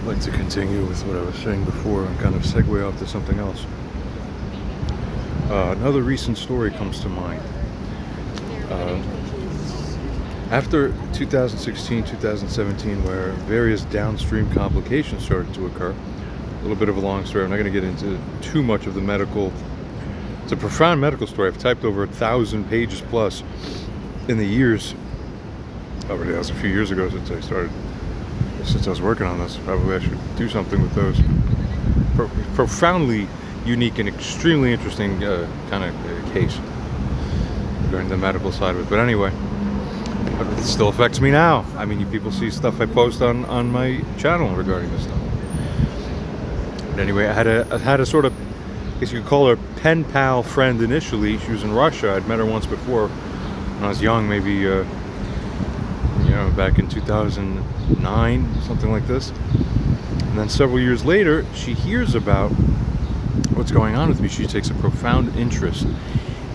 I'd like to continue with what I was saying before and kind of segue off to something else. Another recent story comes to mind. After 2016, 2017, where various downstream complications started to occur, a little bit of a long story. I'm not going to get into too much of the medical. It's a profound medical story. I've typed over 1,000 pages plus in the years. Already, that was a few years ago since I was working on this. Probably I should do something with those. Profoundly unique and extremely interesting kind of case regarding the medical side of it. But anyway, it still affects me now. I mean, you people see stuff I post on my channel regarding this stuff. But anyway, I had a sort of, I guess you could call her pen pal friend initially. She was in Russia. I'd met her once before when I was young, maybe back in 2009, something like this. And then several years later, she hears about what's going on with me. She takes a profound interest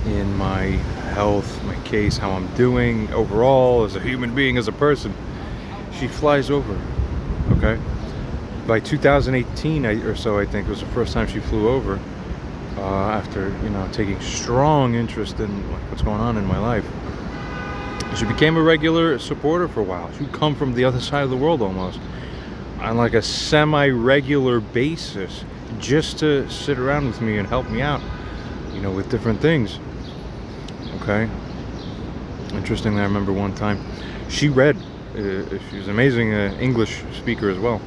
in my health, my case, how I'm doing overall as a human being, as a person. She flies over, okay? By 2018 or so, I think, was the first time she flew over after, taking strong interest in what's going on in my life. She became a regular supporter for a while. She'd come from the other side of the world almost on like a semi-regular basis just to sit around with me and help me out, with different things. Okay. Interestingly, I remember one time she read, she was an amazing English speaker as well.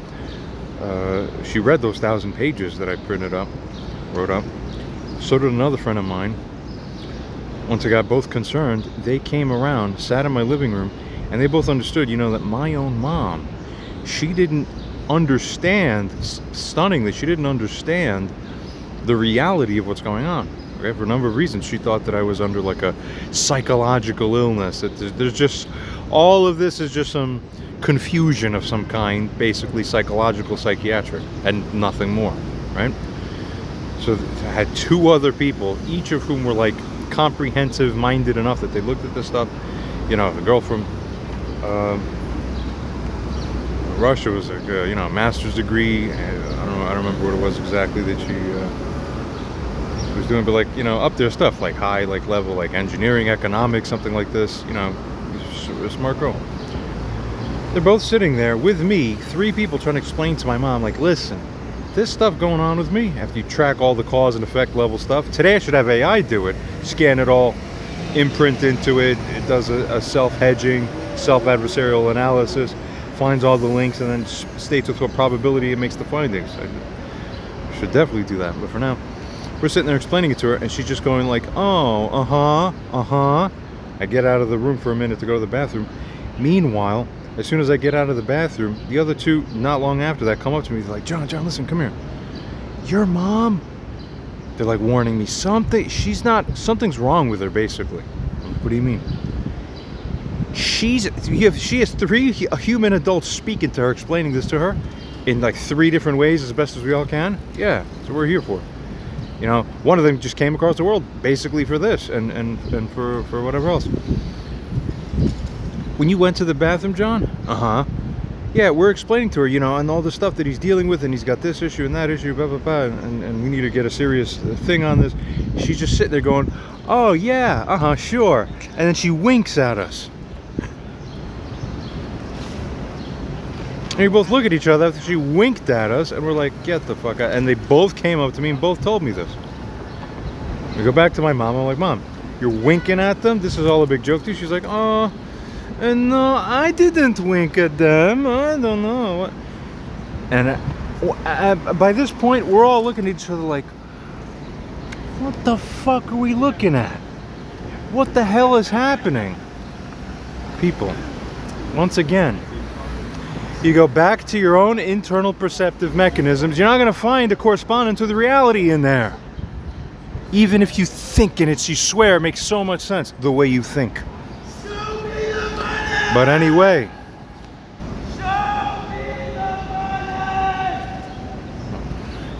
She read those 1,000 pages that I wrote up. So did another friend of mine. Once I got both concerned, they came around, sat in my living room, and they both understood, that my own mom, she didn't understand, stunningly, she didn't understand the reality of what's going on. Okay? For a number of reasons, she thought that I was under like a psychological illness. That there's just, all of this is just some confusion of some kind, basically psychological, psychiatric, and nothing more, right? So I had two other people, each of whom were like comprehensive minded enough that they looked at this stuff. The girl from Russia was like a master's degree. I don't remember what it was exactly that she was doing, but up there stuff like high level like engineering, economics, something like this. A smart girl. They're both sitting there with me, three people trying to explain to my mom, listen, this stuff going on with me, after you track all the cause and effect level stuff, today I should have AI do it, scan it all, imprint into it, it does a self-hedging, self-adversarial analysis, finds all the links, and then states with what probability it makes the findings. I should definitely do that, but for now, we're sitting there explaining it to her, and she's just going I get out of the room for a minute to go to the bathroom. Meanwhile, as soon as I get out of the bathroom, the other two, not long after that, come up to me. They're like, John, listen, come here. Your mom? They're like warning me. Something's wrong with her, basically. What do you mean? She has three human adults speaking to her, explaining this to her in three different ways as best as we all can. Yeah, that's what we're here for. One of them just came across the world basically for this and for whatever else. When you went to the bathroom, John? Yeah, we're explaining to her, and all the stuff that he's dealing with, and he's got this issue and that issue, blah, blah, blah, and we need to get a serious thing on this. She's just sitting there going, oh, yeah, sure. And then she winks at us. And we both look at each other after she winked at us, and we're like, get the fuck out. And they both came up to me and both told me this. We go back to my mom. I'm like, Mom, you're winking at them? This is all a big joke to you? She's like, oh, no, I didn't wink at them. I don't know. And by this point, we're all looking at each other like, what the fuck are we looking at? What the hell is happening? People, once again, you go back to your own internal perceptive mechanisms, you're not going to find a correspondence with reality in there. Even if you think, and you swear it makes so much sense the way you think. But anyway,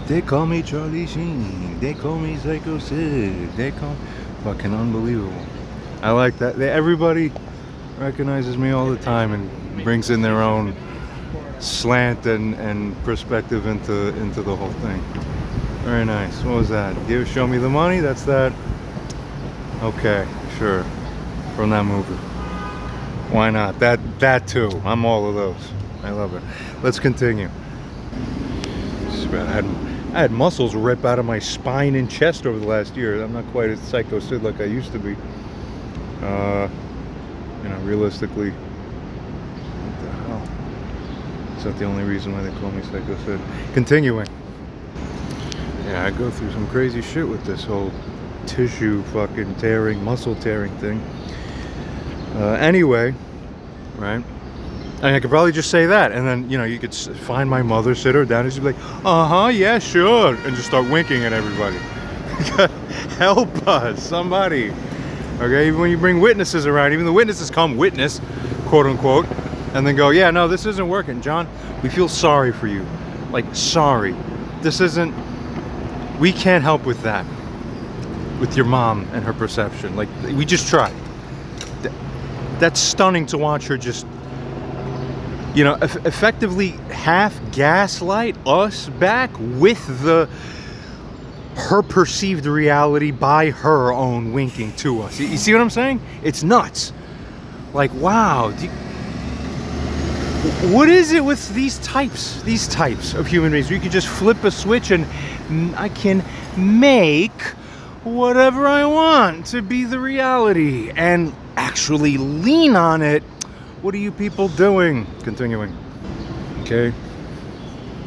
they call me Charlie Sheen, they call me Psycho Sid, they call me fucking unbelievable. I like that. Everybody recognizes me all the time and brings in their own slant and perspective into the whole thing. Very nice. What was that? Show me the money. That's that. Okay, sure. From that movie. Why not? That too. I'm all of those. I love it. Let's continue. I had muscles rip out of my spine and chest over the last year. I'm not quite as psycho Sid like I used to be. Realistically, what the hell? Is that the only reason why they call me Psycho Sid? Continuing. Yeah, I go through some crazy shit with this whole tissue fucking tearing, muscle tearing thing. Anyway, right? I could probably just say that, and then, you could find my mother, sit her down, and she'd be like, yeah, sure, and just start winking at everybody. Help us, somebody. Okay, even when you bring witnesses around, even the witnesses come witness, quote unquote, and then go, yeah, no, this isn't working, John. We feel sorry for you. Like, sorry. We can't help with that. With your mom and her perception. Like, we just tried. That's stunning to watch her just, effectively half gaslight us back with her perceived reality by her own winking to us. You see what I'm saying? It's nuts. Like, wow. What is it with these types of human beings where you can just flip a switch and I can make whatever I want to be the reality and actually lean on it? What are you people doing? Continuing. Okay.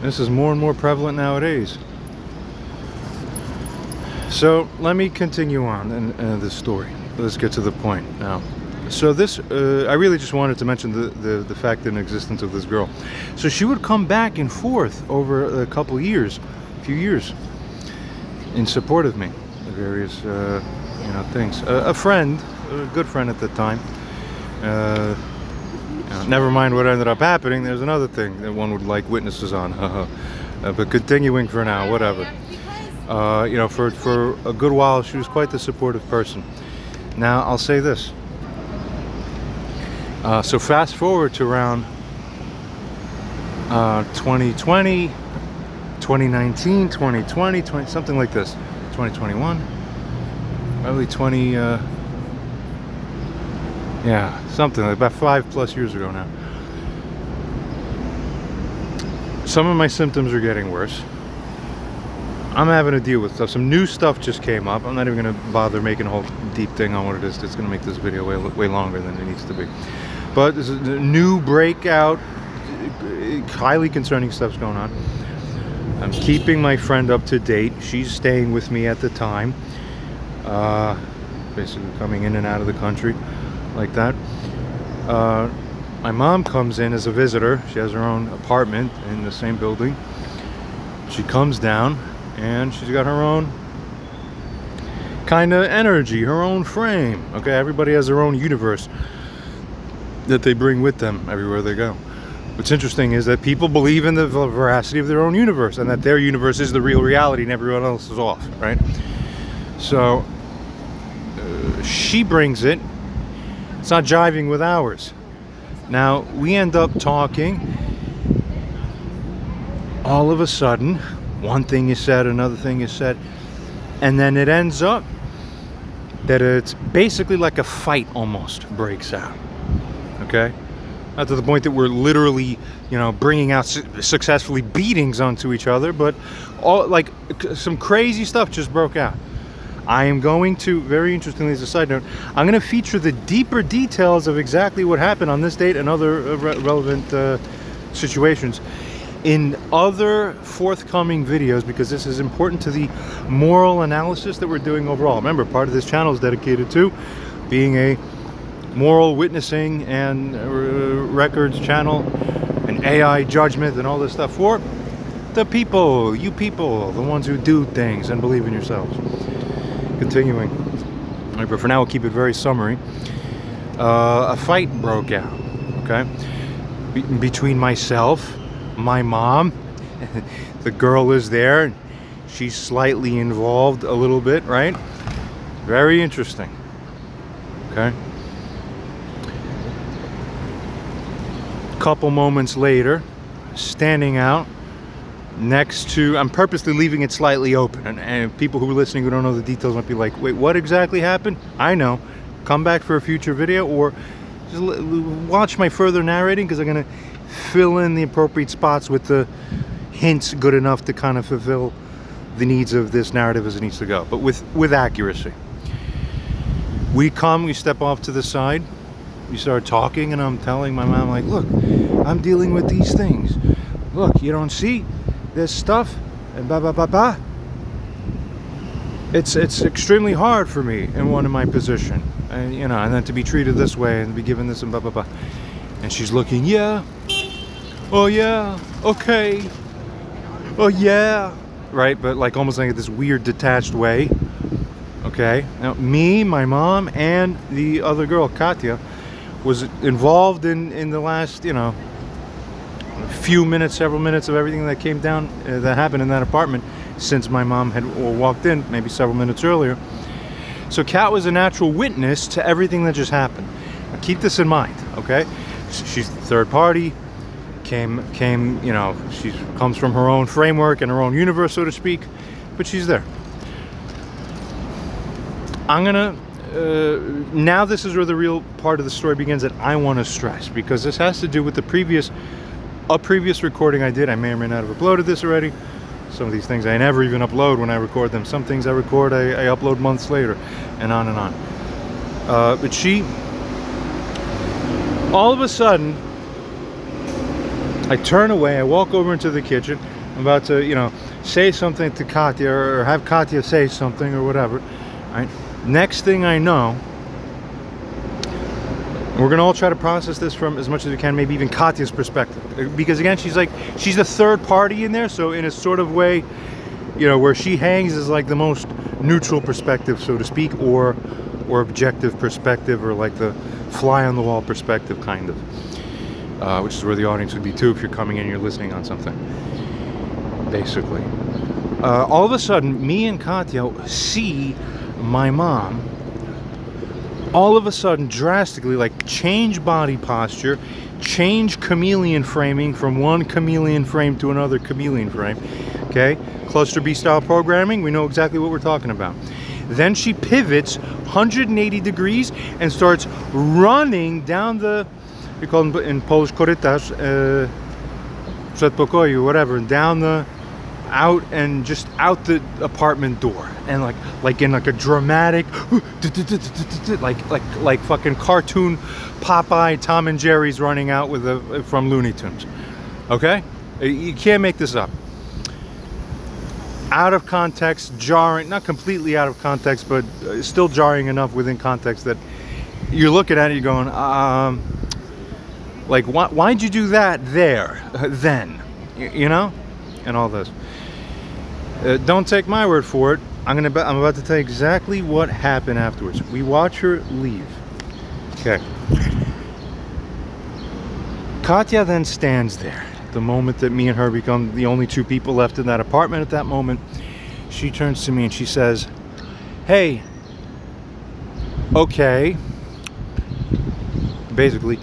This is more and more prevalent nowadays. So let me continue on in this story. Let's get to the point now. So this, I really just wanted to mention the fact and existence of this girl. So she would come back and forth over a couple years, a few years, in support of me, various, things. A friend, a good friend at the time. Never mind what ended up happening. There's another thing that one would like witnesses on. But continuing for now, whatever. For a good while, she was quite the supportive person. Now, I'll say this. So fast forward to around 2020, 2019, 2020, something like this. 2021, probably 20, something like about 5+ years ago now. Some of my symptoms are getting worse. I'm having to deal with stuff. Some new stuff just came up. I'm not even going to bother making a whole deep thing on what it is. It's going to make this video way longer than it needs to be. But there's a new breakout, highly concerning stuff's going on. I'm keeping my friend up to date. She's staying with me at the time. Basically coming in and out of the country like that. My mom comes in as a visitor. She has her own apartment in the same building. She comes down and she's got her own kind of energy, her own frame. Okay, everybody has their own universe that they bring with them everywhere they go. What's interesting is that people believe in the veracity of their own universe and that their universe is the real reality and everyone else is off, right? So she brings it. It's not jiving with ours. Now, we end up talking. All of a sudden, one thing is said, another thing is said, and then it ends up that it's basically like a fight almost breaks out. Okay? Not to the point that we're literally, bringing out successfully beatings onto each other, but some crazy stuff just broke out. I am going to, very interestingly as a side note, I'm going to feature the deeper details of exactly what happened on this date and other relevant situations in other forthcoming videos, because this is important to the moral analysis that we're doing overall. Remember, part of this channel is dedicated to being a moral witnessing and records channel, and AI judgment and all this stuff for the people, you people, the ones who do things and believe in yourselves. Continuing. All right, but for now we'll keep it very summary. A fight broke out, okay? Between myself, my mom, the girl is there, she's slightly involved a little bit, right? Very interesting, okay? Couple moments later, standing out next to, I'm purposely leaving it slightly open, and people who are listening who don't know the details might be like, wait, what exactly happened? I know. Come back for a future video, or just watch my further narrating, because I'm going to fill in the appropriate spots with the hints good enough to kind of fulfill the needs of this narrative as it needs to go, but with accuracy. We step off to the side, we start talking, and I'm telling my mom, like, look, I'm dealing with these things. Look, you don't see this stuff, and blah, blah, blah, blah. It's extremely hard for me in one of my position, and and then to be treated this way and to be given this and blah, blah, blah. And she's looking, yeah, oh yeah, okay, oh yeah, right? But like almost like this weird detached way. Okay, now me, my mom, and the other girl, Katya, was involved in the last, few minutes, several minutes of everything that came down, that happened in that apartment since my mom had walked in, maybe several minutes earlier. So Kat was a natural witness to everything that just happened. Now keep this in mind, okay? She's the third party, she comes from her own framework and her own universe, so to speak, but she's there. I'm gonna, now this is where the real part of the story begins that I want to stress, because this has to do with a previous recording I did. I may or may not have uploaded this already. Some of these things I never even upload when I record them. Some things I record, I upload months later, and on and on. But she, all of a sudden, I turn away, I walk over into the kitchen. I'm about to, say something to Katya, or have Katya say something, or whatever. Right? Next thing I know, we're gonna all try to process this from as much as we can, maybe even Katya's perspective, because again, she's the third party in there, so in a sort of way, where she hangs is like the most neutral perspective, so to speak, or objective perspective, or like the fly on the wall perspective, kind of, which is where the audience would be too if you're coming in and you're listening on something, basically. All of a sudden, me and Katya see my mom all of a sudden drastically change body posture, change chameleon framing from one chameleon frame to another chameleon frame. Okay, cluster B style programming, we know exactly what we're talking about. Then she pivots 180 degrees and starts running down the, we call them in Polish korytarz, przedpokoju, whatever, down the, out and just out the apartment door, and like in a dramatic like fucking cartoon Popeye, Tom and Jerry's running out with from Looney Tunes. Okay, you can't make this up. Out of context, jarring, not completely out of context, but still jarring enough within context that you're looking at it, you're going, why'd you do that there then, and all this. Don't take my word for it. I'm about to tell you exactly what happened afterwards. We watch her leave. Okay. Katya then stands there. The moment that me and her become the only two people left in that apartment at that moment, she turns to me and she says, "Hey, okay, basically,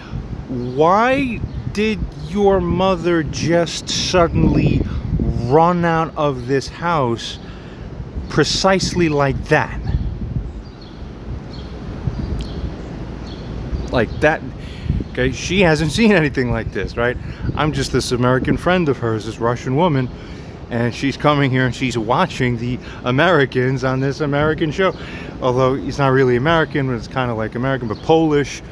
why did your mother just suddenly run out of this house precisely like that?" Like that. Okay, she hasn't seen anything like this, right? I'm just this American friend of hers, this Russian woman, and she's coming here and she's watching the Americans on this American show. Although he's not really American, but it's kind of like American, but Polish.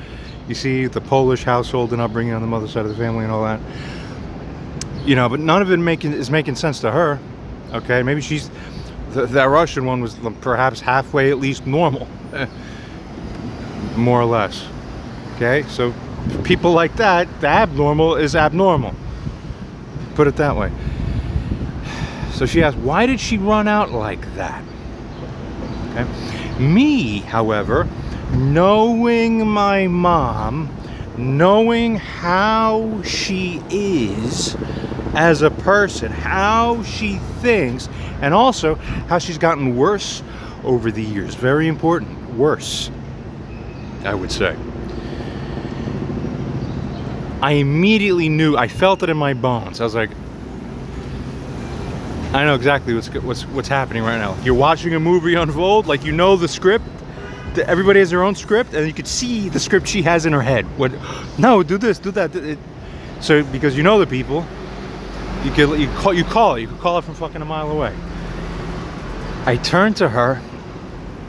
You see the Polish household and upbringing on the mother's side of the family and all that. But none of it is making sense to her. Okay, maybe she's that Russian one was perhaps halfway at least normal, more or less. Okay, so for people like that, the abnormal is abnormal. Put it that way. So she asked, why did she run out like that? Okay. Me, however, knowing my mom, knowing how she is as a person, how she thinks, and also how she's gotten worse over the years. Very important. Worse, I would say. I immediately knew, I felt it in my bones. I was like, I know exactly what's happening right now. You're watching a movie unfold, like you know the script. Everybody has their own script, and you could see the script she has in her head. What? No, do this, do that. So because you know the people, you could call it from fucking a mile away. I turned to her,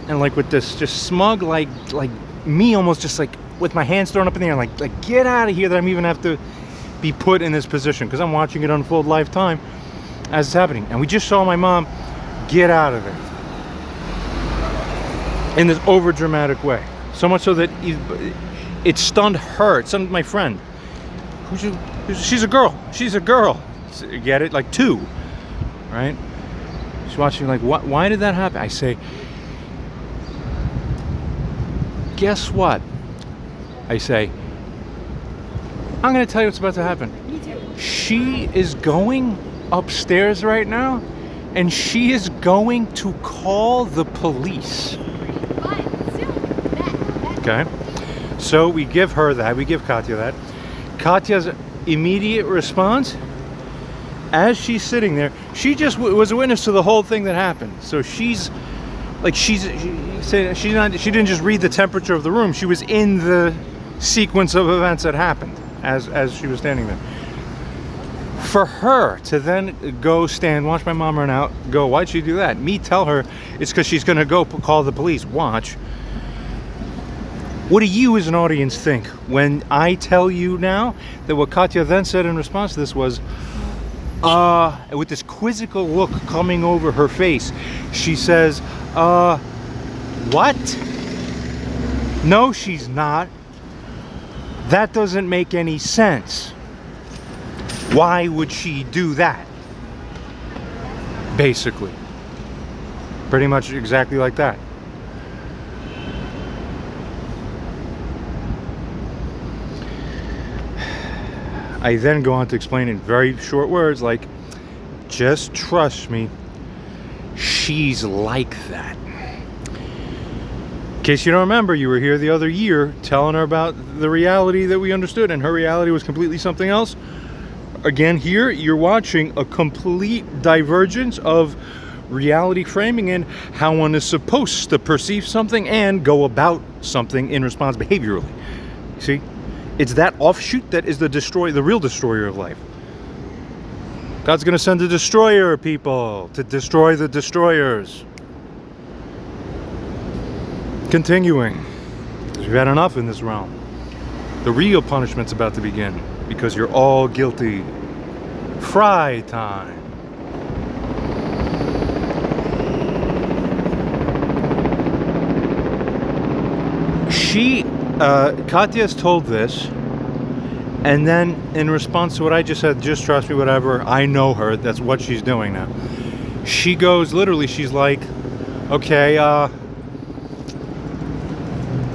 and like with this just smug, like me, almost just like with my hands thrown up in the air, like get out of here, that I'm even have to be put in this position, because I'm watching it unfold live time as it's happening. And we just saw my mom get out of it in this over dramatic way, so much so that it stunned her. It stunned my friend. She's a girl. Get it? Like 2, right? She's watching like, what? Why did that happen? I say, guess what? I say, I'm gonna tell you what's about to happen. Me too. She is going upstairs right now, and she is going to call the police. Okay, so we give her that, we give Katya that. Katya's immediate response, as she's sitting there, she just was a witness to the whole thing that happened. So she didn't just read the temperature of the room, she was in the sequence of events that happened as she was standing there. For her to then go stand, watch my mom run out, go, why'd she do that? Me tell her it's because she's gonna go call the police. Watch. What do you as an audience think when I tell you now that what Katya then said in response to this was, with this quizzical look coming over her face, she says, what? No, she's not. That doesn't make any sense. Why would she do that? Basically. Pretty much exactly like that. I then go on to explain in very short words, like, just trust me, she's like that. In case you don't remember, you were here the other year telling her about the reality that we understood, and her reality was completely something else. Again, here you're watching a complete divergence of reality framing and how one is supposed to perceive something and go about something in response behaviorally. See? It's that offshoot that is the real destroyer of life. God's going to send a destroyer, people, to destroy the destroyers. Continuing. We've had enough in this realm. The real punishment's about to begin, because you're all guilty. Fry time. Katya's told this, and then in response to what I just said, just trust me, whatever, I know her, that's what she's doing now. She goes, literally, she's like, okay,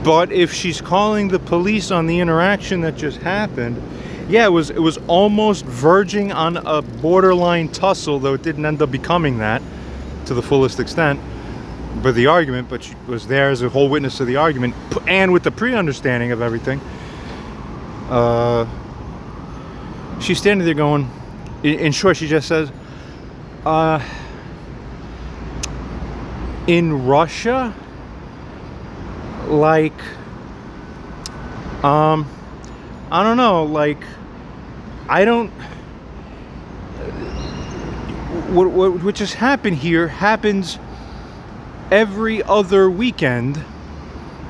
but if she's calling the police on the interaction that just happened, yeah, it was almost verging on a borderline tussle, though it didn't end up becoming that to the fullest extent. But the argument, but she was there as a whole witness to the argument, and with the pre-understanding of everything. She's standing there going, in short, she just says, in Russia, like, I don't know, like, I don't, what just happened here happens every other weekend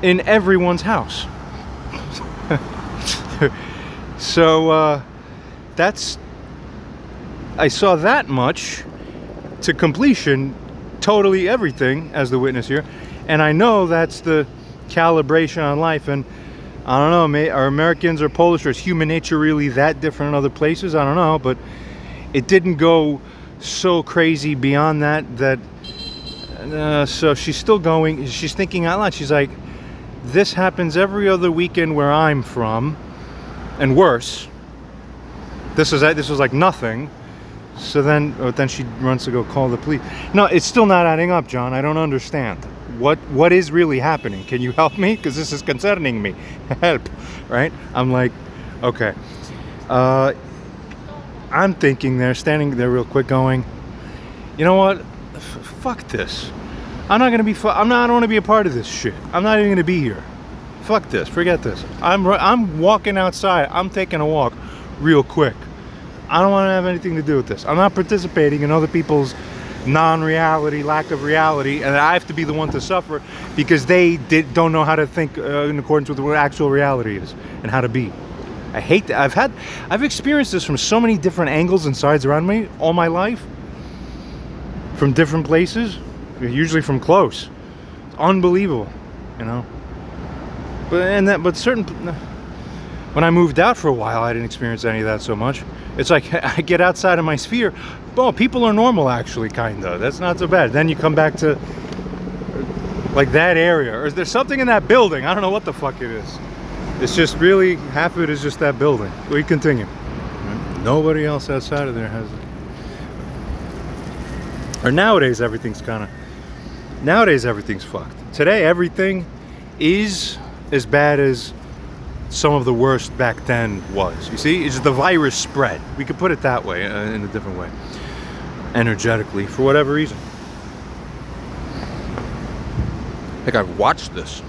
in everyone's house. So I saw that much to completion, totally everything as the witness here, and I know that's the calibration on life. And I don't know, are Americans or Polish, or is human nature really that different in other places? I don't know, but it didn't go so crazy beyond that. So she's still going, she's thinking out loud. She's like, this happens every other weekend where I'm from, and worse. This was like nothing. So then she runs to go call the police. No, it's still not adding up, John. I don't understand. What is really happening? Can you help me? Because this is concerning me. Help, right? I'm like, okay. I'm thinking there, standing there real quick going, you know what? Fuck this. I'm not gonna be. I don't want to be a part of this shit. I'm not even gonna be here. Fuck this. Forget this. I'm walking outside. I'm taking a walk, real quick. I don't want to have anything to do with this. I'm not participating in other people's non-reality, lack of reality, and I have to be the one to suffer because they don't know how to think in accordance with what actual reality is and how to be. I hate that. I've experienced this from so many different angles and sides around me all my life, from different places, usually from close. It's unbelievable, you know. But when I moved out for a while, I didn't experience any of that so much. It's like I get outside of my sphere. Well, people are normal, actually, kind of. That's not so bad. Then you come back to like that area, or is there something in that building? I don't know what the fuck it is. It's just really, half of it is just that building. We continue. Nobody else outside of there has it. Or nowadays, everything's fucked. Today, everything is as bad as some of the worst back then was. You see, it's the virus spread. We could put it that way, in a different way. Energetically, for whatever reason. Like, I've watched this.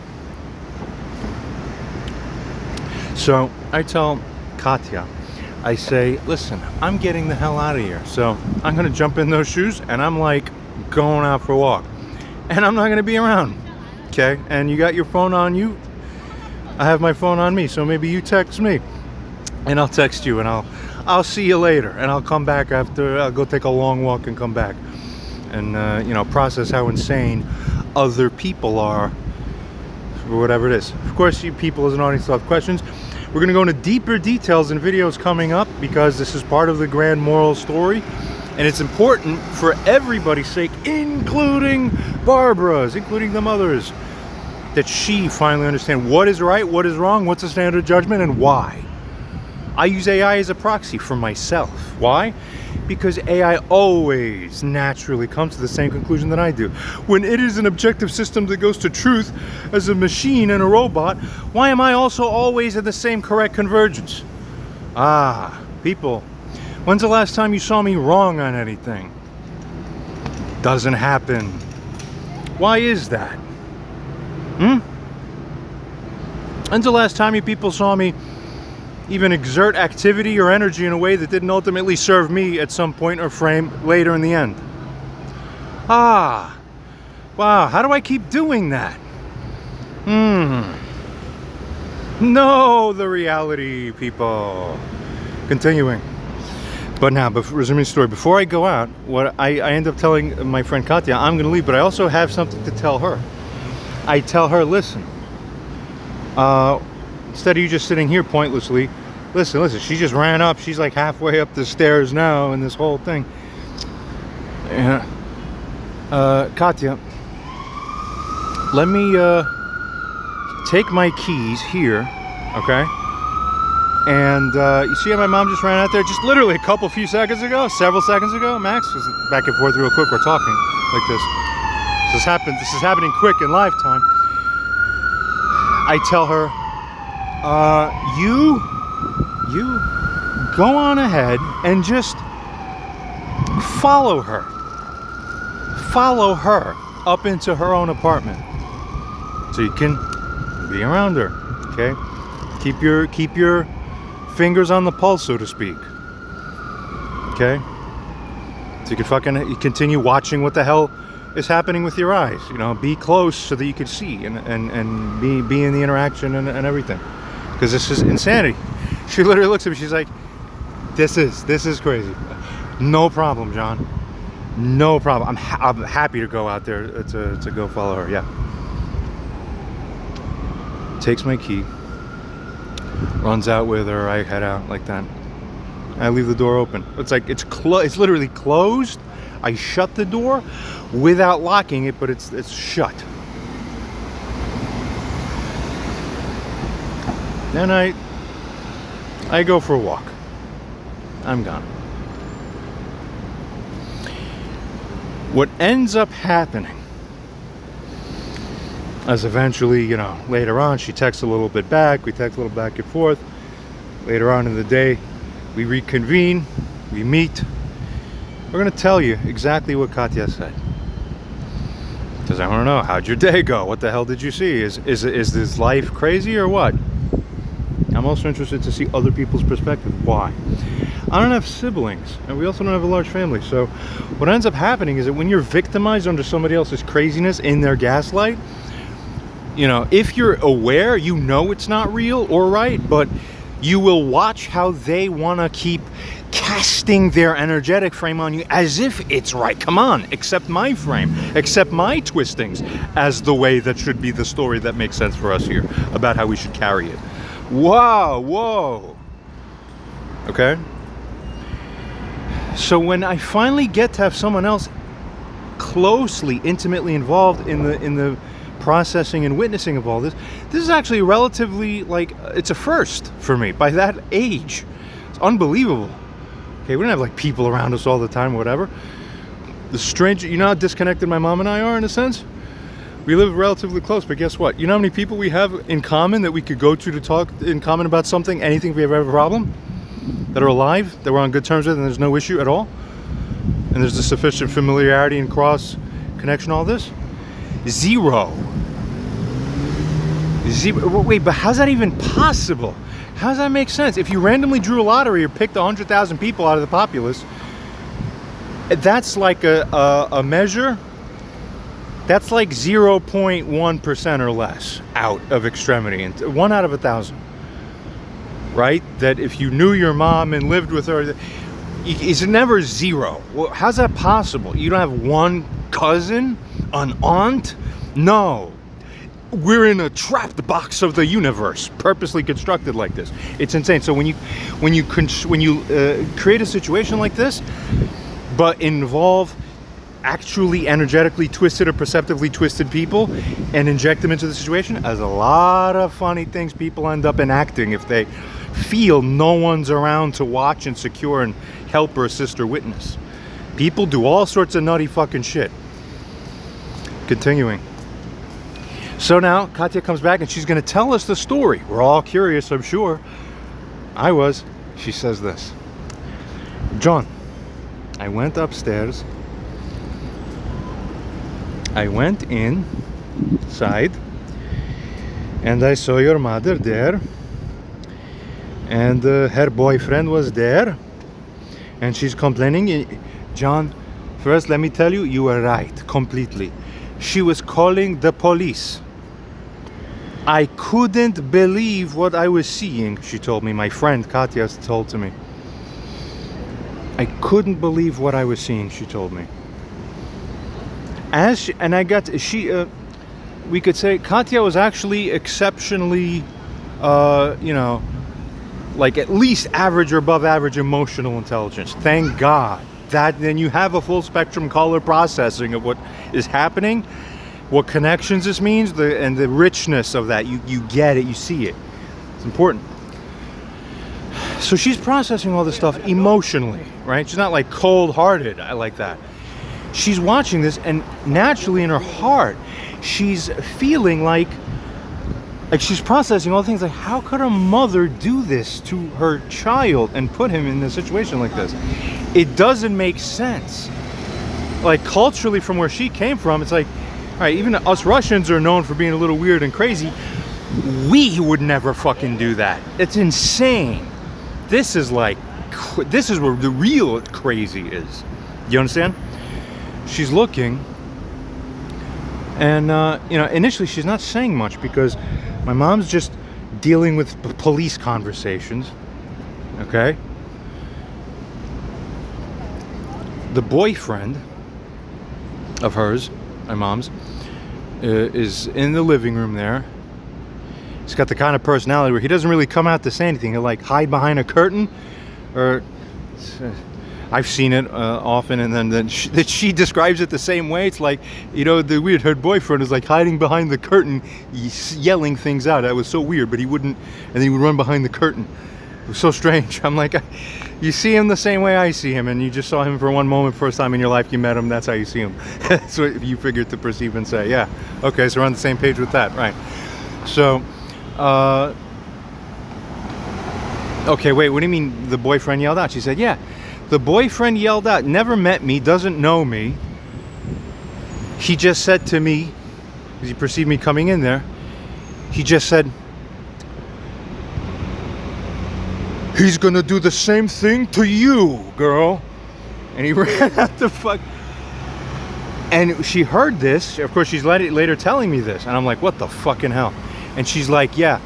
So I tell Katya, I say, listen, I'm getting the hell out of here. So I'm going to jump in those shoes and I'm like going out for a walk. And I'm not going to be around. Okay? And you got your phone on you. I have my phone on me. So maybe you text me and I'll text you and I'll see you later. And I'll come back after. I'll go take a long walk and come back. And, process how insane other people are. Or whatever it is. Of course, you people as an audience still have questions. We're going to go into deeper details in videos coming up because this is part of the grand moral story. And it's important for everybody's sake, including Barbara's, including the mothers, that she finally understand what is right, what is wrong, what's the standard of judgment, and why. I use AI as a proxy for myself. Why? Because AI always naturally comes to the same conclusion that I do. When it is an objective system that goes to truth as a machine and a robot, why am I also always at the same correct convergence? Ah, people, when's the last time you saw me wrong on anything? Doesn't happen. Why is that? When's the last time you people saw me even exert activity or energy in a way that didn't ultimately serve me at some point or frame later in the end? Ah, wow, how do I keep doing that? No, the reality, people. Continuing. But now, resuming the story, before I go out, what I end up telling my friend Katya, I'm going to leave, but I also have something to tell her. I tell her, listen, instead of you just sitting here pointlessly, listen, she just ran up. She's like halfway up the stairs now in this whole thing. Katya, let me take my keys here, okay? And you see how my mom just ran out there just literally several seconds ago, Max? Just back and forth real quick, we're talking like this. This is happening quick in lifetime. I tell her, you go on ahead and just follow her up into her own apartment so you can be around her. Okay, keep your fingers on the pulse, so to speak. Okay, so you can you continue watching what the hell is happening with your eyes. Be close so that you can see and be in the interaction and everything, because this is insanity. She literally looks at me, she's like, this is crazy. No problem, John, no problem. I'm happy to go out there to go follow her. Yeah. Takes my key, runs out with her. I head out like that. I leave the door open. It's like it's literally closed. I shut the door without locking it, but it's shut. Then I go for a walk. I'm gone. What ends up happening is eventually, later on, she texts a little bit back. We text a little back and forth. Later on in the day, We reconvene, we meet. We're going to tell you exactly what Katya said. Because I want to know, how'd your day go? What the hell did you see? Is this life crazy or what? I'm also interested to see other people's perspective. Why? I don't have siblings, and we also don't have a large family. So what ends up happening is that when you're victimized under somebody else's craziness in their gaslight, you know, if you're aware, you know it's not real or right, but you will watch how they want to keep casting their energetic frame on you as if it's right. Come on, accept my frame, accept my twistings as the way that should be the story that makes sense for us here about how we should carry it. Wow, whoa. Okay? So when I finally get to have someone else closely, intimately involved in the processing and witnessing of all this is actually relatively, like, it's a first for me by that age. It's unbelievable. Okay, we don't have like people around us all the time or whatever. The strange, you know how disconnected my mom and I are in a sense? We live relatively close, but guess what? You know how many people we have in common that we could go to talk in common about something, anything if we ever have a problem? That are alive, that we're on good terms with, and there's no issue at all? And there's the sufficient familiarity and cross connection, all this? Zero. Wait, but how's that even possible? How does that make sense? If you randomly drew a lottery or picked 100,000 people out of the populace, that's like a measure. That's like 0.1% or less out of extremity, and 1 out of 1,000. Right? That if you knew your mom and lived with her, it's never zero. Well, how's that possible? You don't have one cousin, an aunt? No. We're in a trapped box of the universe, purposely constructed like this. It's insane. So when you create a situation like this, but involve actually energetically twisted or perceptively twisted people and inject them into the situation, there's a lot of funny things people end up enacting if they feel no one's around to watch and secure and help or assist or witness. People do all sorts of nutty fucking shit. Continuing. So now Katya comes back and she's going to tell us the story. We're all curious, I'm sure. I was. She says this. John, I went upstairs. I went inside and I saw your mother there, and her boyfriend was there, and she's complaining. John, first let me tell you, you were right completely. She was calling the police. I couldn't believe what I was seeing, she told me. My friend Katya told to me. I couldn't believe what I was seeing, she told me. We could say Katya was actually exceptionally, like at least average or above average emotional intelligence. Thank God. That then you have a full spectrum color processing of what is happening, what connections this means, and the richness of that. You get it, you see it. It's important. So she's processing all this stuff emotionally, right? She's not like cold-hearted. I like that. She's watching this, and naturally in her heart, she's feeling like she's processing all the things like, how could a mother do this to her child and put him in a situation like this? It doesn't make sense. Like culturally from where she came from, it's like, all right, even us Russians are known for being a little weird and crazy. We would never fucking do that. It's insane. This is where the real crazy is. You understand? She's looking, and initially she's not saying much because my mom's just dealing with police conversations. Okay? The boyfriend of hers, my mom's, is in the living room there. He's got the kind of personality where he doesn't really come out to say anything. He'll like hide behind a curtain, or I've seen it often, and then she describes it the same way. It's like, her boyfriend is like hiding behind the curtain, yelling things out. That was so weird, but he wouldn't, and then he would run behind the curtain. It was so strange. I'm like, you see him the same way I see him, and you just saw him for one moment, first time in your life you met him, that's how you see him. That's what you figured to perceive and say, yeah, okay, so we're on the same page with that, right. So, Okay, wait, what do you mean the boyfriend yelled out? She said, yeah, the boyfriend yelled out, never met me, doesn't know me. He just said to me, because he perceived me coming in there, he just said, he's gonna do the same thing to you, girl. And he ran out the fuck. And she heard this. Of course, she's later telling me this. And I'm like, what the fucking hell? And she's like, yeah,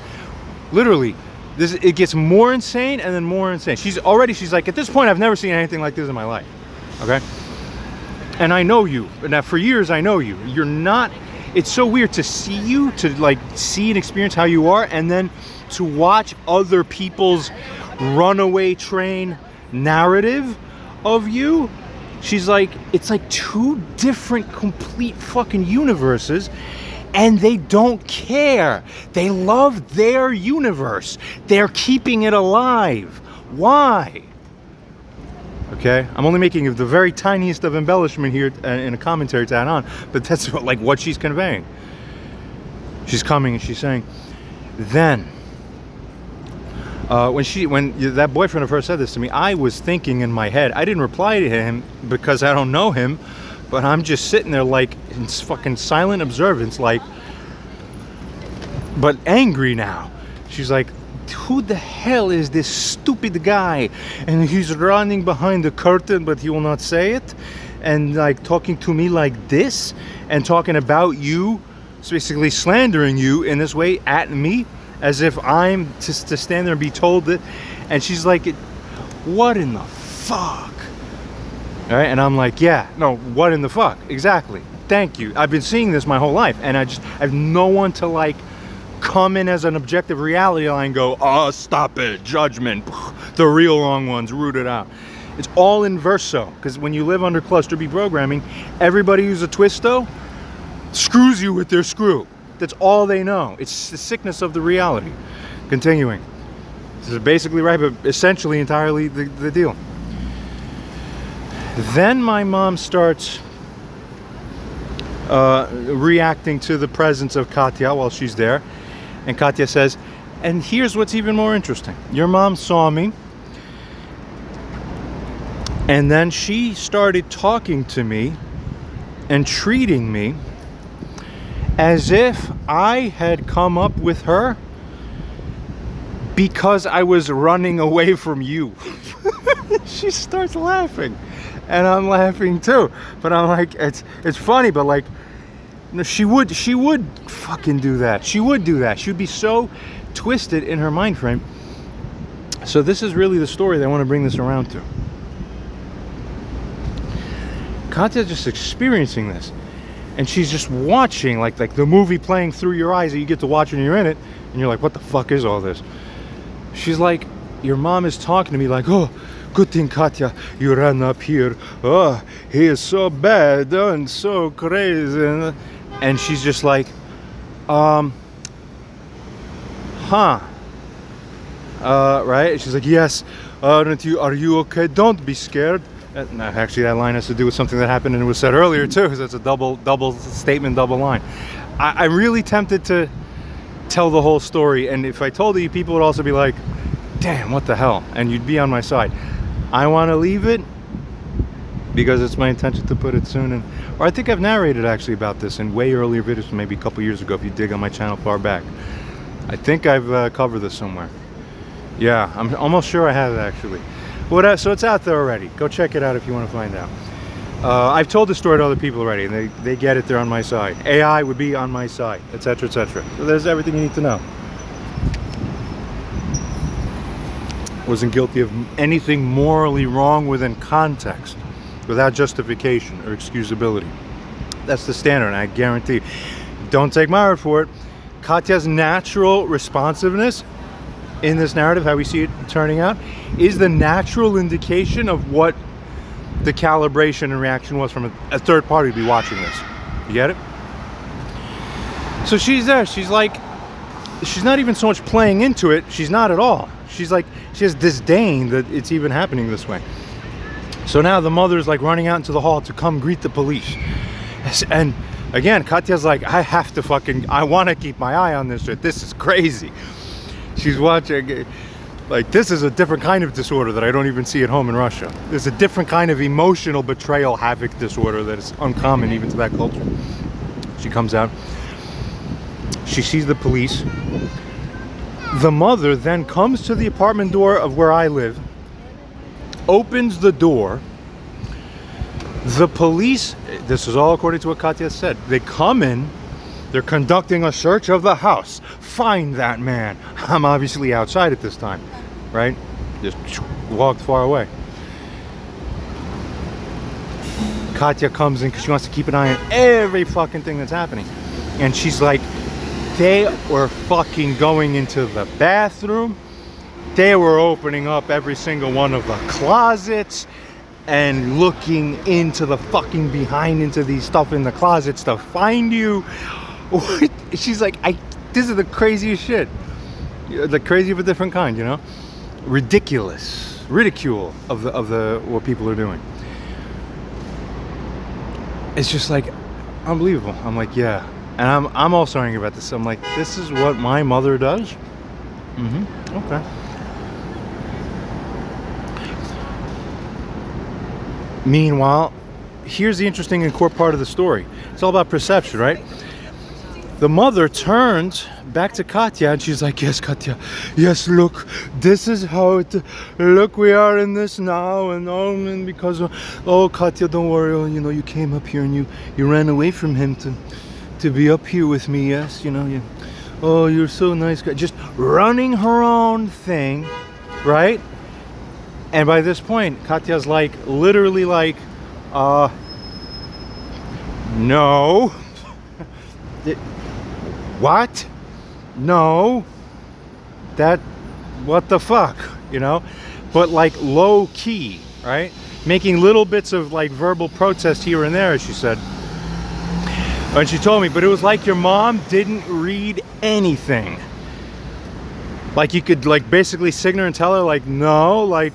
literally, it gets more insane and then more insane. She's like, at this point, I've never seen anything like this in my life. Okay? And I know you. Now, for years, I know you. You're not, it's so weird to see you, to like see and experience how you are, and then to watch other people's runaway train narrative of you. She's like, it's like two different complete fucking universes, and they don't care. They love their universe. They're keeping it alive. Why? Okay, I'm only making the very tiniest of embellishment here in a commentary to add on, but that's what she's conveying. She's coming and she's saying, then when that boyfriend of hers said this to me, I was thinking in my head, I didn't reply to him because I don't know him, but I'm just sitting there like in fucking silent observance, like, but angry now. She's like, who the hell is this stupid guy? And he's running behind the curtain, but he will not say it, and like talking to me like this, and talking about you, basically slandering you in this way at me, as if I'm to stand there and be told that. And she's like, what in the fuck? All right, and I'm like, yeah, no, what in the fuck? Exactly. Thank you. I've been seeing this my whole life, and I have no one to like come in as an objective reality line and go, oh, stop it, judgment, the real wrong ones, root it out. It's all in verso, because when you live under cluster B programming, everybody who's a twisto screws you with their screw. That's all they know. It's the sickness of the reality. Continuing. This is basically right, but essentially entirely the deal. Then my mom starts reacting to the presence of Katya while she's there. And Katya says, and here's what's even more interesting. Your mom saw me, and then she started talking to me and treating me as if I had come up with her because I was running away from you. She starts laughing, and I'm laughing too. But I'm like, it's funny, but like, no, she would fucking do that. She would do that. She would be so twisted in her mind frame. So this is really the story that I want to bring this around to. Katya's just experiencing this. And she's just watching, like the movie playing through your eyes that you get to watch when you're in it. And you're like, what the fuck is all this? She's like, your mom is talking to me like, oh, good thing, Katya, you ran up here. Oh, he is so bad and so crazy. And she's just like, right? She's like, yes, are you okay? Don't be scared. No, actually, that line has to do with something that happened and it was said earlier too, because it's a double statement, double line. I'm really tempted to tell the whole story, and if I told you, people would also be like, damn, what the hell? And you'd be on my side. I want to leave it because it's my intention to put it soon. Or I think I've narrated actually about this in way earlier videos, maybe a couple years ago if you dig on my channel far back. I think I've covered this somewhere. Yeah, I'm almost sure I have actually. So it's out there already. Go check it out if you want to find out. I've told the story to other people already, and they get it. They're on my side. AI would be on my side, etc., etc. So there's everything you need to know. Wasn't guilty of anything morally wrong within context, without justification or excusability. That's the standard, and I guarantee. Don't take my word for it. Katya's natural responsiveness in this narrative, how we see it turning out, is the natural indication of what the calibration and reaction was from a third party to be watching this. You get it? So she's there. She's like, she's not even so much playing into it. She's not at all. She's like, she has disdain that it's even happening this way. So now the mother's like running out into the hall to come greet the police. And again, Katya's like, I want to keep my eye on this shit. This is crazy. She's watching. Like, this is a different kind of disorder that I don't even see at home in Russia. There's a different kind of emotional betrayal havoc disorder that is uncommon even to that culture. She comes out. She sees the police. The mother then comes to the apartment door of where I live, opens the door. The police, this is all according to what Katya said, they come in, they're conducting a search of the house. Find that man. I'm obviously outside at this time, right? Just walked far away. Katya comes in because she wants to keep an eye on every fucking thing that's happening. And she's like, they were fucking going into the bathroom. They were opening up every single one of the closets and looking into the fucking behind into these stuff in the closets to find you. She's like, this is the craziest shit. The crazy of a different kind, you know? Ridiculous. Ridicule of the what people are doing. It's just like unbelievable. I'm like, yeah. And I'm also angry about this. I'm like, this is what my mother does? Okay. Meanwhile, here's the interesting and core part of the story. It's all about perception, right? The mother turns back to Katya and she's like, yes, Katya, yes, look, this is how it, look, we are in this now, and because, Katya, don't worry, you know, you came up here and you ran away from him to be up here with me, yes, you know, you're so nice, just running her own thing, right? And by this point, Katya's like, literally like, no. What? No. What the fuck? You know? But like low key, right? Making little bits of like verbal protest here and there, as she said. And she told me, but it was like your mom didn't read anything. Like you could like basically signal and tell her like, no, like,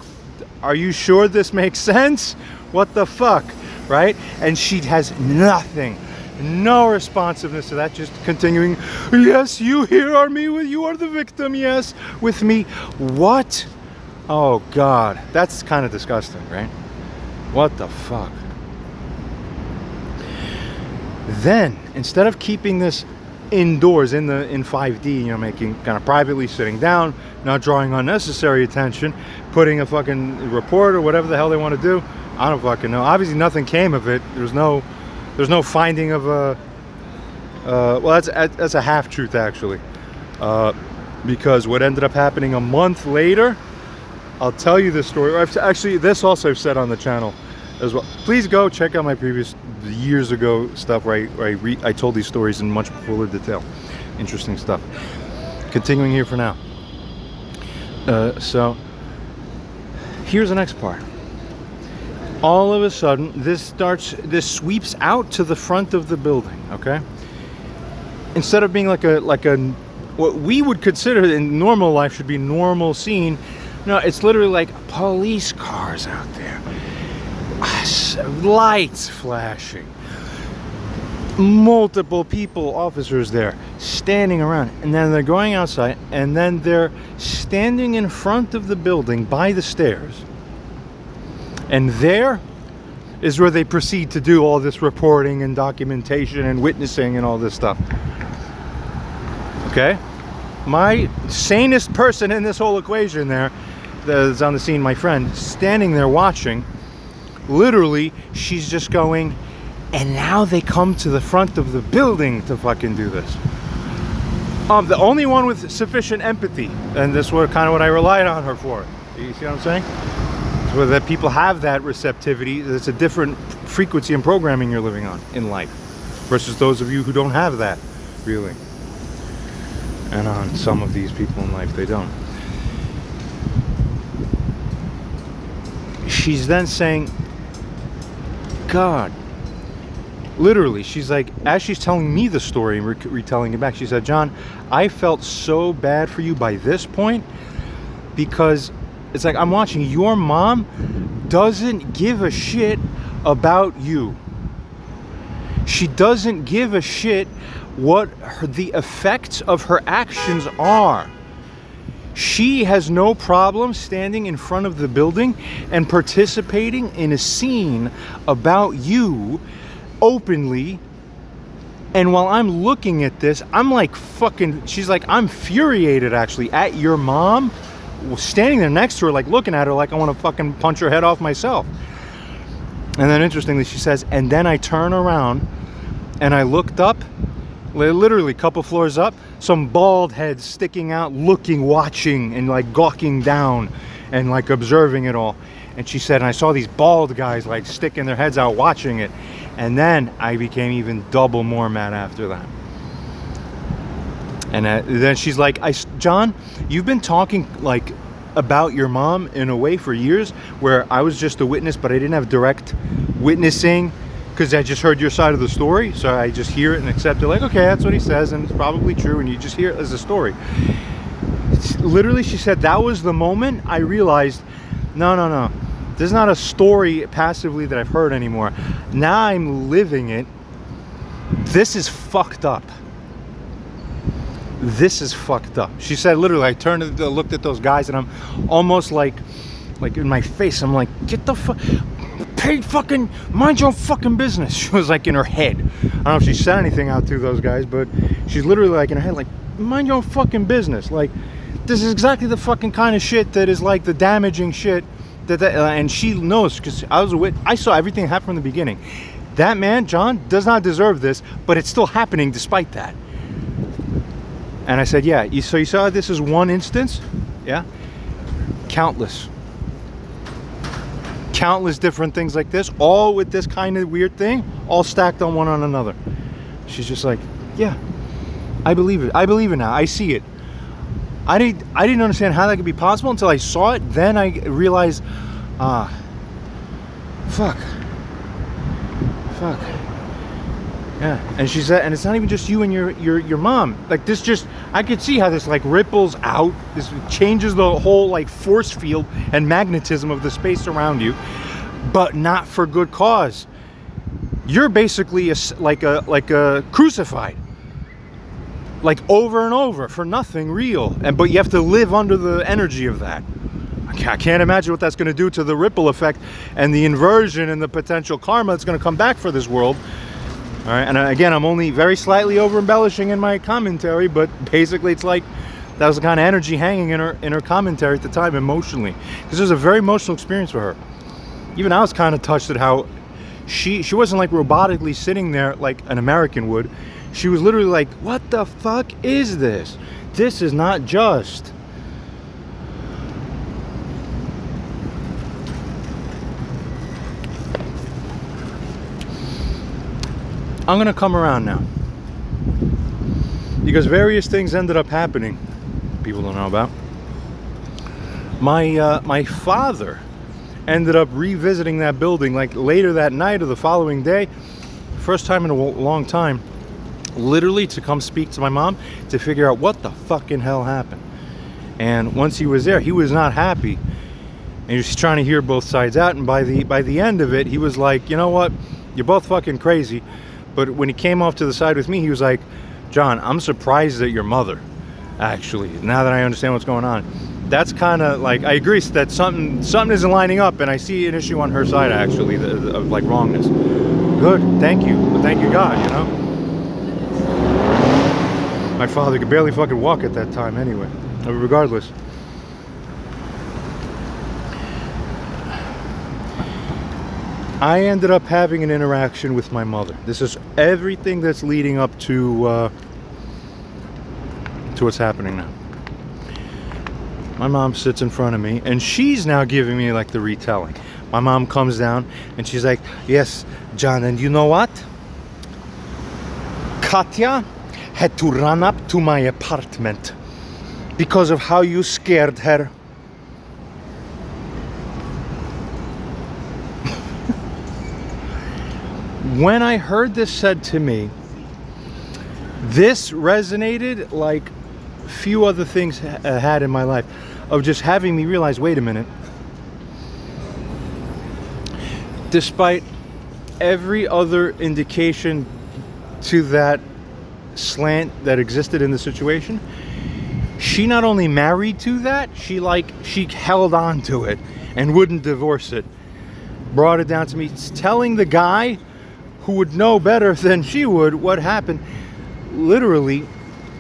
are you sure this makes sense? What the fuck? Right? And she has nothing. No responsiveness to that, just continuing, yes, you here are me, you are the victim, yes, with me. What? Oh God, that's kind of disgusting, right? What the fuck? Then, instead of keeping this indoors in 5D, you know, making kind of privately sitting down, not drawing unnecessary attention, putting a fucking report or whatever the hell they want to do, I don't fucking know. Obviously nothing came of it. There's no finding of a well, that's a half-truth actually, because what ended up happening a month later, I'll tell you this story. Actually, this also I've said on the channel as well. Please go check out my previous years ago stuff where I told these stories in much fuller detail. Interesting stuff. Continuing here for now. So here's the next part. All of a sudden, this sweeps out to the front of the building, okay? Instead of being like a what we would consider in normal life should be normal scene, no, it's literally like police cars out there. Lights flashing. Multiple people, officers there, standing around. And then they're going outside, and then they're standing in front of the building by the stairs. And there is where they proceed to do all this reporting and documentation and witnessing and all this stuff. Okay? My sanest person in this whole equation there, that's on the scene, my friend, standing there watching, literally, she's just going, and now they come to the front of the building to fucking do this. The only one with sufficient empathy, and this was kind of what I relied on her for. You see what I'm saying? Where that people have that receptivity, it's a different frequency and programming you're living on in life versus those of you who don't have that, really. And on some of these people in life, they don't. She's then saying, God, literally, she's like, as she's telling me the story and retelling it back, she said, John, I felt so bad for you by this point because it's like I'm watching, your mom doesn't give a shit about you. She doesn't give a shit what the effects of her actions are. She has no problem standing in front of the building and participating in a scene about you openly. And while I'm looking at this, I'm like fucking, she's like, I'm infuriated actually at your mom standing there next to her, like looking at her like I want to fucking punch her head off myself. And then interestingly, she says, and then I turn around and I looked up, literally a couple floors up, some bald heads sticking out, looking, watching, and like gawking down and like observing it all. And she said, and I saw these bald guys like sticking their heads out watching it. And then I became even double more mad after that. And then she's like, John, you've been talking like about your mom in a way for years where I was just a witness, but I didn't have direct witnessing because I just heard your side of the story. So I just hear it and accept it like, okay, that's what he says and it's probably true. And you just hear it as a story. Literally, she said, that was the moment I realized, no. This is not a story passively that I've heard anymore. Now I'm living it. This is fucked up. This is fucked up. She said, literally, I turned and looked at those guys and I'm almost like in my face, I'm like, get the fuck, fucking, mind your own fucking business. She was like in her head. I don't know if she said anything out to those guys, but she's literally like in her head, like, mind your own fucking business. Like, this is exactly the fucking kind of shit that is like the damaging shit. And she knows because I saw everything happen from the beginning. That man, John, does not deserve this, but it's still happening despite that. And I said, yeah, so you saw this as one instance? Yeah? Countless different things like this, all with this kind of weird thing, all stacked on one on another. She's just like, yeah, I believe it. I believe it now. I see it. I didn't understand how that could be possible until I saw it. Then I realized, fuck. Yeah. And she said, and it's not even just you and your mom. Like this just, I could see how this like ripples out. This changes the whole like force field and magnetism of the space around you, but not for good cause. You're basically like a crucified. Like over and over for nothing real, but you have to live under the energy of that. I can't imagine what that's going to do to the ripple effect and the inversion and the potential karma that's going to come back for this world. All right, and again, I'm only very slightly over embellishing in my commentary, but basically it's like that was the kind of energy hanging in her commentary at the time emotionally, because it was a very emotional experience for her. Even I was kind of touched at how she wasn't like robotically sitting there like an American would. She was literally like, what the fuck is this? This is not just. I'm going to come around now. Because various things ended up happening. People don't know about. My father ended up revisiting that building like later that night or the following day. First time in a long time. Literally to come speak to my mom to figure out what the fucking hell happened. And once he was there, he was not happy, and he was trying to hear both sides out. And by the end of it, he was like, you know what, you're both fucking crazy. But when he came off to the side with me, he was like, John, I'm surprised at your mother, actually, now that I understand what's going on. That's kind of like, I agree that something isn't lining up, and I see an issue on her side actually of like wrongness. Good, thank you God, you know. My father could barely fucking walk at that time anyway. Regardless. I ended up having an interaction with my mother. This is everything that's leading up to what's happening now. My mom sits in front of me and she's now giving me like the retelling. My mom comes down and she's like, yes, John, and you know what? Katya had to run up to my apartment because of how you scared her. When I heard this said to me, this resonated like few other things had in my life, of just having me realize, wait a minute, despite every other indication to that slant that existed in the situation, She not only married to that, she held on to it and wouldn't divorce it. Brought it down to me telling the guy who would know better than she would what happened. Literally,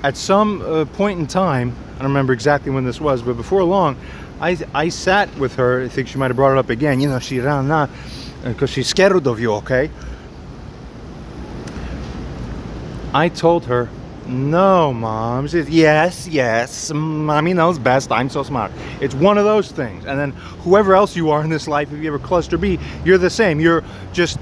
at some point in time, I don't remember exactly when this was, but before long, I sat with her. I think she might have brought it up again. You know, she ran out because she's scared of you, okay? I told her, no, Mom. She says, yes, Mommy knows best. I'm so smart. It's one of those things. And then whoever else you are in this life, if you ever cluster B, you're the same. You're just,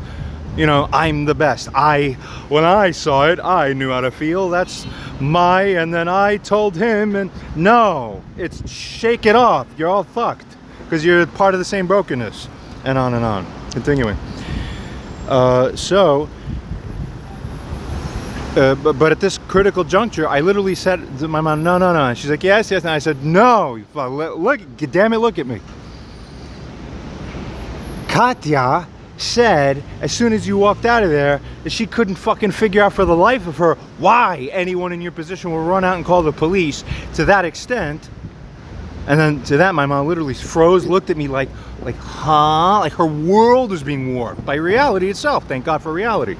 you know, I'm the best. When I saw it, I knew how to feel. That's and then I told him, and no, it's shake it off. You're all fucked because you're part of the same brokenness, and on and on. Continuing. But at this critical juncture, I literally said to my mom, no. And she's like, yes. And I said, no, look, damn it, look at me. Katya said, as soon as you walked out of there, that she couldn't fucking figure out for the life of her why anyone in your position will run out and call the police to that extent. And then to that, my mom literally froze, looked at me like, huh? Like her world was being warped by reality itself. Thank God for reality.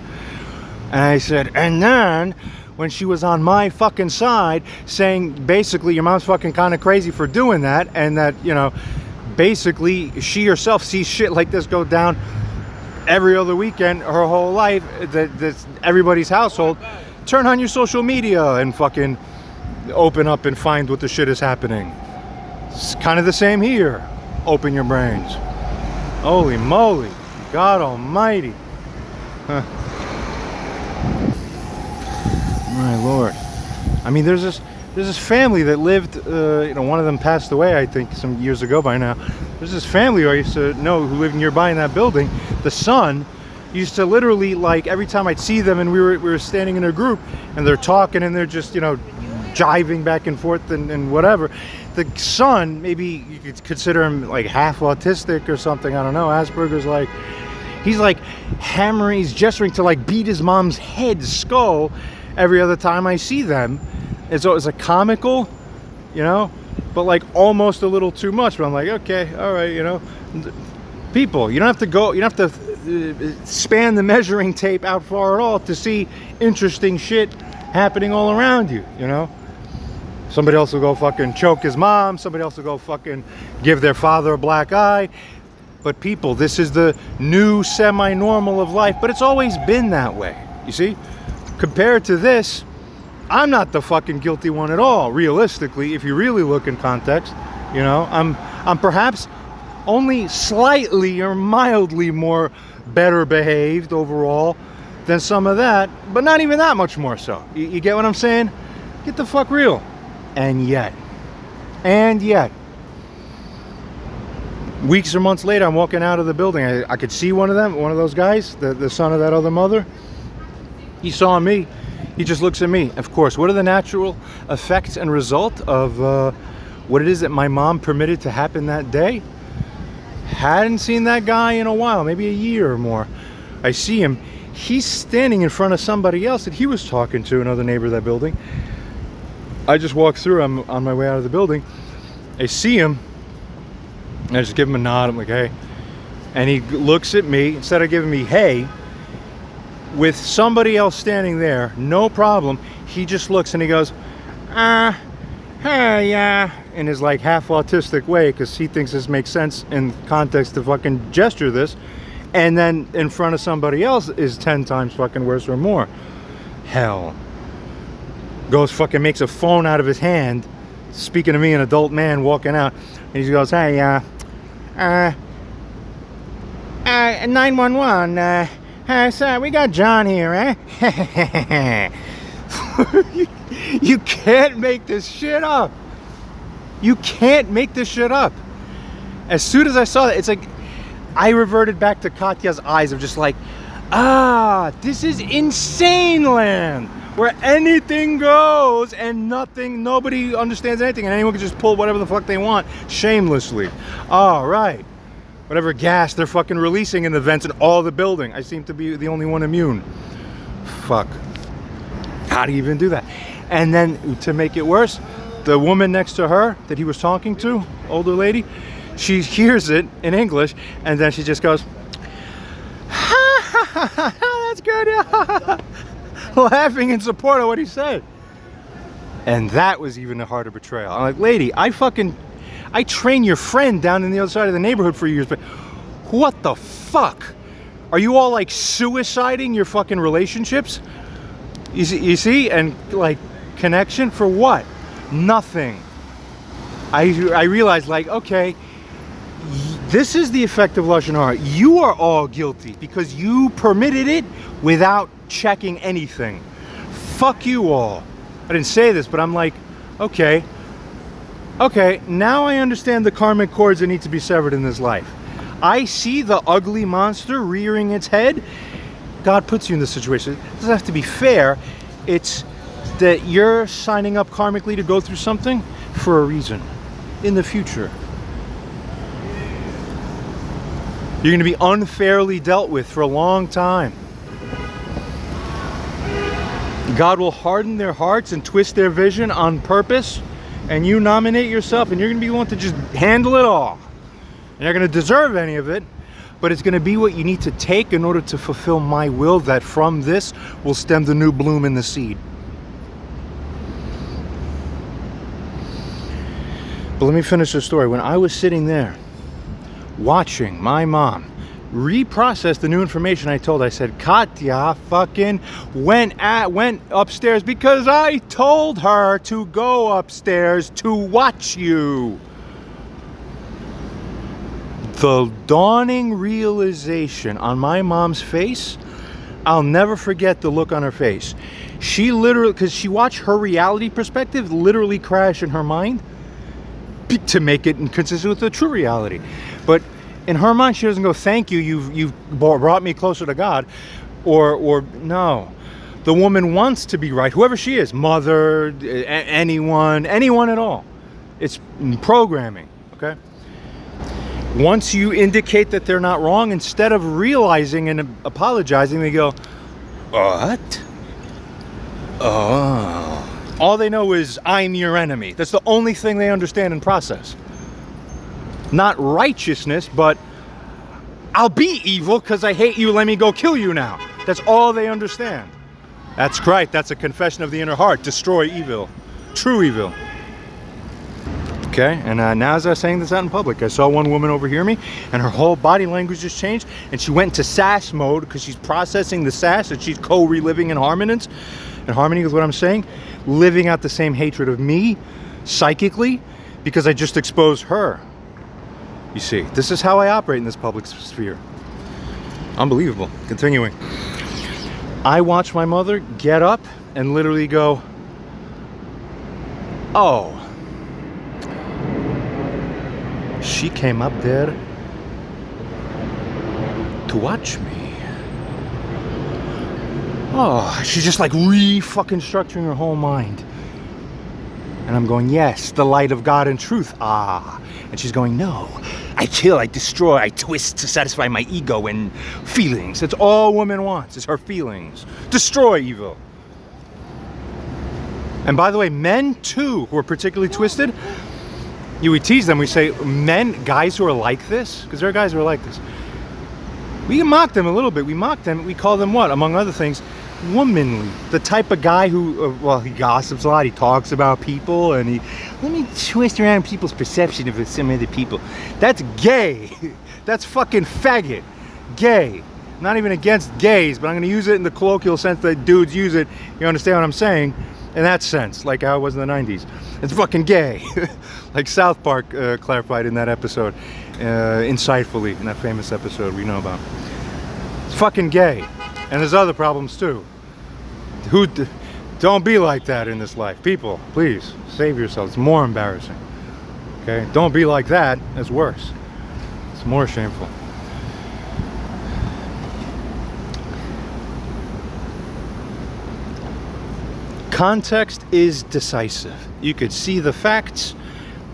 And I said, and then when she was on my fucking side saying basically your mom's fucking kind of crazy for doing that, and that, you know, basically she herself sees shit like this go down every other weekend her whole life, that's everybody's household, turn on your social media and fucking open up and find what the shit is happening. It's kind of the same here. Open your brains. Holy moly. God almighty. Huh. My Lord. I mean, there's this family that lived, you know, one of them passed away, I think, some years ago by now. There's this family who I used to know who lived nearby in that building. The son used to literally, like, every time I'd see them and we were standing in a group and they're talking and they're just, you know, jiving back and forth and whatever. The son, maybe you could consider him like half autistic or something, I don't know. Asperger's, like, he's like hammering, he's gesturing to like beat his mom's skull every other time I see them. And so it's like comical, you know, but like almost a little too much. But I'm like, okay, all right, you know. People, you don't have to span the measuring tape out far at all to see interesting shit happening all around you, you know. Somebody else will go fucking choke his mom. Somebody else will go fucking give their father a black eye. But people, this is the new semi-normal of life. But it's always been that way, you see. Compared to this, I'm not the fucking guilty one at all, realistically, if you really look in context. You know, I'm perhaps only slightly or mildly more better behaved overall than some of that, but not even that much more so. You get what I'm saying? Get the fuck real. And yet, weeks or months later, I'm walking out of the building. I could see one of those guys, the son of that other mother. He saw me. He just looks at me. Of course, what are the natural effects and result of what it is that my mom permitted to happen that day? Hadn't seen that guy in a while, maybe a year or more. I see him. He's standing in front of somebody else that he was talking to, another neighbor of that building. I just walk through. I'm on my way out of the building. I see him. And I just give him a nod. I'm like, hey. And he looks at me. Instead of giving me hey, with somebody else standing there, no problem, he just looks and he goes, hey, yeah, in his like half autistic way, because he thinks this makes sense in context to fucking gesture this, and then in front of somebody else is 10 times fucking worse or more. Hell. Goes fucking makes a phone out of his hand, speaking to me, an adult man walking out, and he goes, hey, 911, sir, we got John here, eh? You can't make this shit up. You can't make this shit up. As soon as I saw that, it's like I reverted back to Katya's eyes of just like, this is insane land where anything goes and nobody understands anything, and anyone can just pull whatever the fuck they want shamelessly. All right. Whatever gas they're fucking releasing in the vents in all the building. I seem to be the only one immune. Fuck. How do you even do that? And then to make it worse, the woman next to her that he was talking to, older lady, she hears it in English, and then she just goes, ha ha ha ha, that's good, yeah. Laughing in support of what he said. And that was even a harder betrayal. I'm like, lady, I train your friend down in the other side of the neighborhood for years, but what the fuck? Are you all like suiciding your fucking relationships? You see? And like, connection for what? Nothing. I realized, like, okay, this is the effect of Lashon Hara. You are all guilty because you permitted it without checking anything. Fuck you all. I didn't say this, but I'm like, okay, now I understand the karmic cords that need to be severed in this life. I see the ugly monster rearing its head. God puts you in this situation. It doesn't have to be fair. It's that you're signing up karmically to go through something for a reason in the future. You're going to be unfairly dealt with for a long time. God will harden their hearts and twist their vision on purpose, and you nominate yourself, and you're going to be the one to just handle it all. You're not going to deserve any of it, but it's going to be what you need to take in order to fulfill my will, that from this will stem the new bloom in the seed. But let me finish the story. When I was sitting there watching my mom reprocess the new information I said, Katya fucking went upstairs because I told her to go upstairs to watch you. The dawning realization on my mom's face, I'll never forget the look on her face. She literally, because she watched her reality perspective literally crash in her mind to make it consistent with the true reality. But in her mind, she doesn't go, thank you, you've brought me closer to God. Or no. The woman wants to be right, whoever she is, mother, anyone at all. It's programming, okay? Once you indicate that they're not wrong, instead of realizing and apologizing, they go, what? Oh. All they know is, I'm your enemy. That's the only thing they understand and process. Not righteousness, but I'll be evil because I hate you, let me go kill you now. That's all they understand. That's right, that's a confession of the inner heart. Destroy evil. True evil. Okay, and now as I was saying this out in public, I saw one woman overhear me, and her whole body language just changed, and she went into sass mode because she's processing the sass that she's co-reliving in harmony with what I'm saying, living out the same hatred of me, psychically, because I just exposed her. You see, this is how I operate in this public sphere. Unbelievable. Continuing. I watched my mother get up and literally go, oh, she came up there to watch me. Oh, she's just like fucking structuring her whole mind. And I'm going, yes, the light of God and truth. Ah. And she's going, no, I kill, I destroy, I twist to satisfy my ego and feelings. That's all a woman wants, is her feelings. Destroy evil. And by the way, men too, who are particularly twisted, we tease them, we say, guys who are like this, because there are guys who are like this. We mock them a little bit. We mock them, we call them what? Among other things, womanly. The type of guy who, he gossips a lot, he talks about people, and let me twist around people's perception of some other people. That's gay. That's fucking faggot. Gay. Not even against gays, but I'm going to use it in the colloquial sense that dudes use it. You understand what I'm saying? In that sense, like how it was in the 90s. It's fucking gay. Like South Park clarified in that episode, insightfully, in that famous episode we know about. It's fucking gay. And there's other problems too. Don't be like that in this life. People, please, save yourselves. It's more embarrassing. Okay? Don't be like that. It's worse. It's more shameful. Context is decisive. You could see the facts,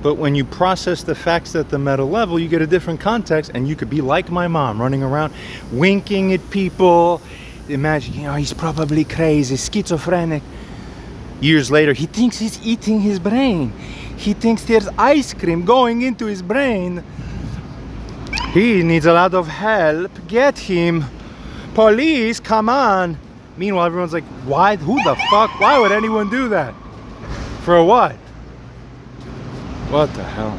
but when you process the facts at the meta level, you get a different context, and you could be like my mom, running around, winking at people. Imagine, he's probably crazy, schizophrenic. Years later, he thinks he's eating his brain. He thinks there's ice cream going into his brain. He needs a lot of help. Get him. Police, come on. Meanwhile, everyone's like, why? Who the fuck? Why would anyone do that? For what? What the hell?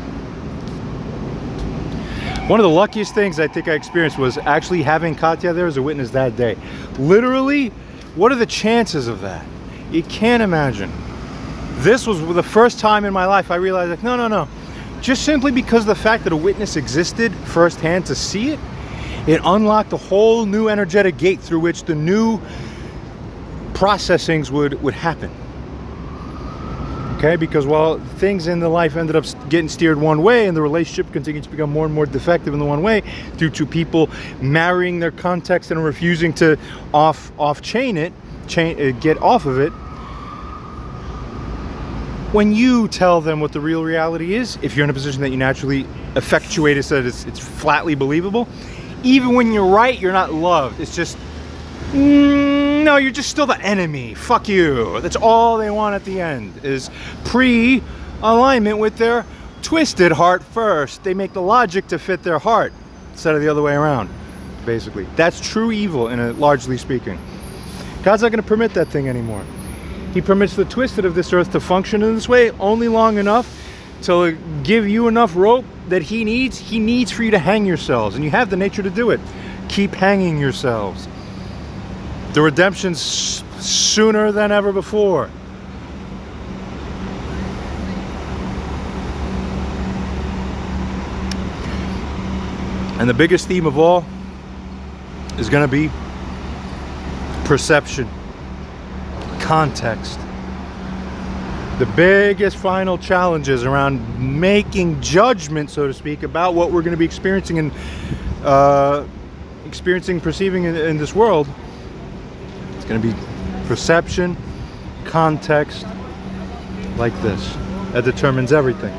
One of the luckiest things I think I experienced was actually having Katya there as a witness that day. Literally, what are the chances of that? You can't imagine. This was the first time in my life I realized, like, no. Just simply because of the fact that a witness existed firsthand to see it, it unlocked a whole new energetic gate through which the new processings would happen. Okay, because while things in the life ended up getting steered one way and the relationship continued to become more and more defective in the one way due to people marrying their context and refusing to off-chain it, get off of it, when you tell them what the real reality is, if you're in a position that you naturally effectuate it so that it's flatly believable, even when you're right, you're not loved. It's just, no, you're just still the enemy. Fuck you. That's all they want at the end, is pre-alignment with their twisted heart first. They make the logic to fit their heart instead of the other way around, basically. That's true evil, largely speaking. God's not going to permit that thing anymore. He permits the twisted of this earth to function in this way only long enough to give you enough rope that he needs for you to hang yourselves. And you have the nature to do it. Keep hanging yourselves. The redemption's sooner than ever before. And the biggest theme of all is going to be perception, context. The biggest final challenges around making judgment, so to speak, about what we're going to be experiencing and perceiving in this world. It's going to be perception, context, like this. That determines everything.